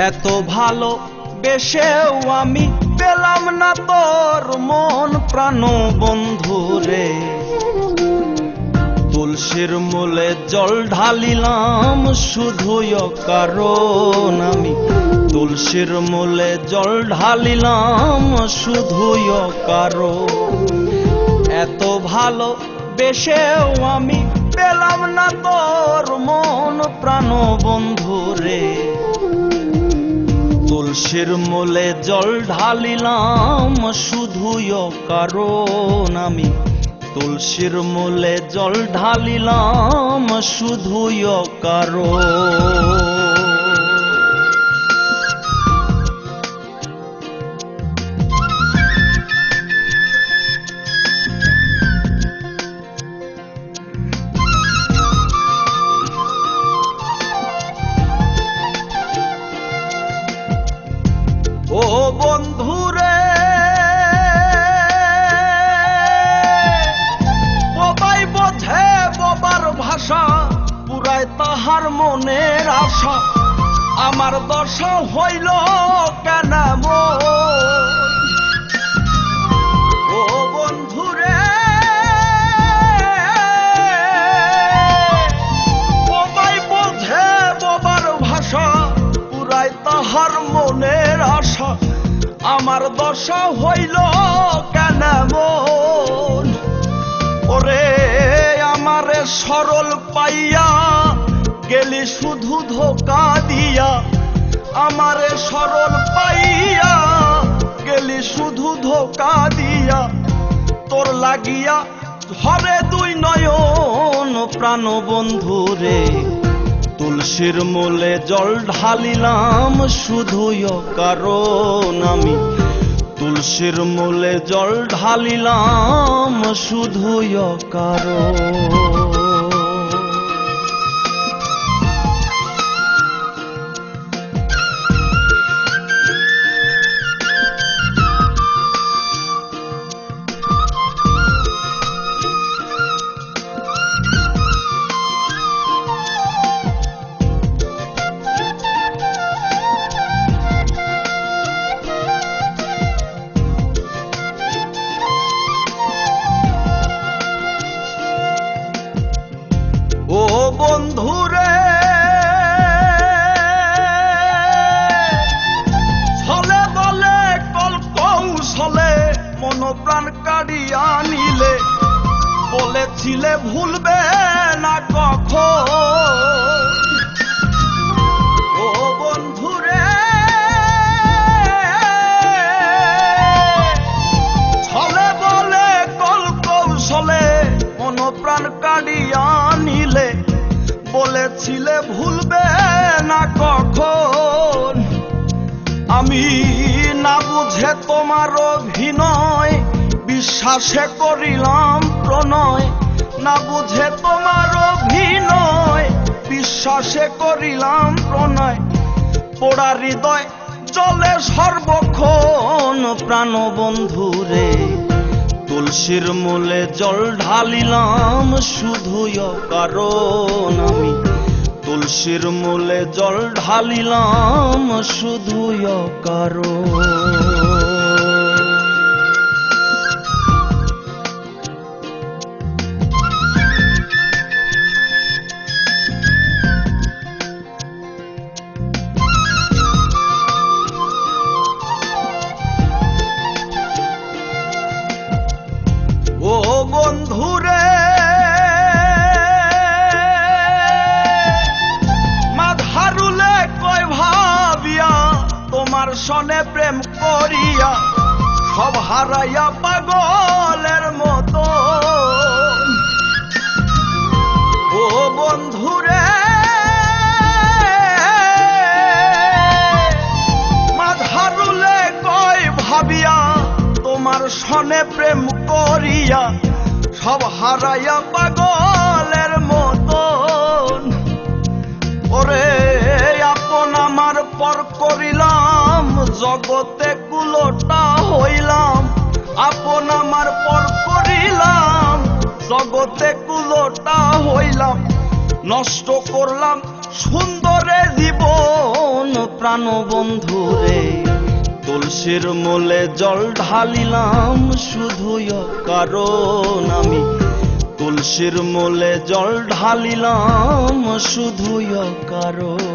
এত ভালো বেশেও আমি পেলাম না তোর মন প্রাণ বন্ধুরে। তুলসীর মূলে জল ঢালিলাম শুধুই কারণ আমি, তুলসীর মূলে জল ঢালিলাম শুধুই কারণ। এত ভালো বেশেও আমি পেলাম না তোর মন প্রাণ বন্ধুরে। তুলসীর মূলে জল ঢালিলাম শুধুই কারণ আমি, তুলসীর মূলে জল ঢালিলাম শুধুই কারণ। ও বন্ধুরে, ববাই বোঝে ববার ভাষা, পুরায় তাহার মনের আশা। আমার দশা হইল কেন ও বন্ধুরে, ববাই বোঝে ববার ভাষা, পুরায় তাহার মনের আশা। আমার দশা হইল কেন ওরে, আমারে সরল পাইয়া গেলি শুধু ধোকা দিয়া। আমারে সরল পাইয়া গেলি শুধু ধোকা দিয়া। তোর লাগিয়া ঝরে দুই নয়ন প্রাণ বন্ধুরে। তুলসীর মূলে জল ঢালিলাম শুধুই কারণ আমি, তুলসীর মূলে জল ঢালিলাম শুধুই কারণ। ও বন্ধুরে, ছলে বলে কৌশলে মন প্রাণ কাড়িয়া নিলে। বলেছিলে ভুলবে না কখন ও বন্ধুরে, ছলে বলে কৌশলে মন প্রাণ কাড়িয়া নিলে। বলেছিলে ভুলবে না কখন। আমি না বুঝে তোমার অভিনয় বিশ্বাসে করিলাম প্রণয়। না বুঝে তোমার অভিনয় বিশ্বাসে করিলাম প্রণয়। পোড়া হৃদয় চলে সর্বক্ষণ প্রাণ বন্ধুরে। তুলসীর মূলে জল ঢালিলাম শুধুই কারণ আমি, তুলসীর মূলে জল ঢালিলাম শুধুই কারণ। ও বন্ধুরে, মাধারুলে কয় ভাবিয়া তোমার সনে প্রেম করিয়া। সব হারাইয়া পাগলের মতো ও বন্ধুরে, মাধারুলে কয় ভাবিয়া তোমার সনে প্রেম করিয়া। সব হারাইয়া পাগলের মতন ওরে, আপন আমার পর করিলাম জগতে কুলোটা হইলাম, আপন আমার পর করিলাম। জগতে কুলোটা হইলাম, নষ্ট করলাম সুন্দরে জীবন। প্রাণবন্ধুরে তুলসীর মূলে জল ঢালিলাম শুধুই কারণ আমি। তুলসীর মূলে জল ঢালিলাম শুধুই কারণ।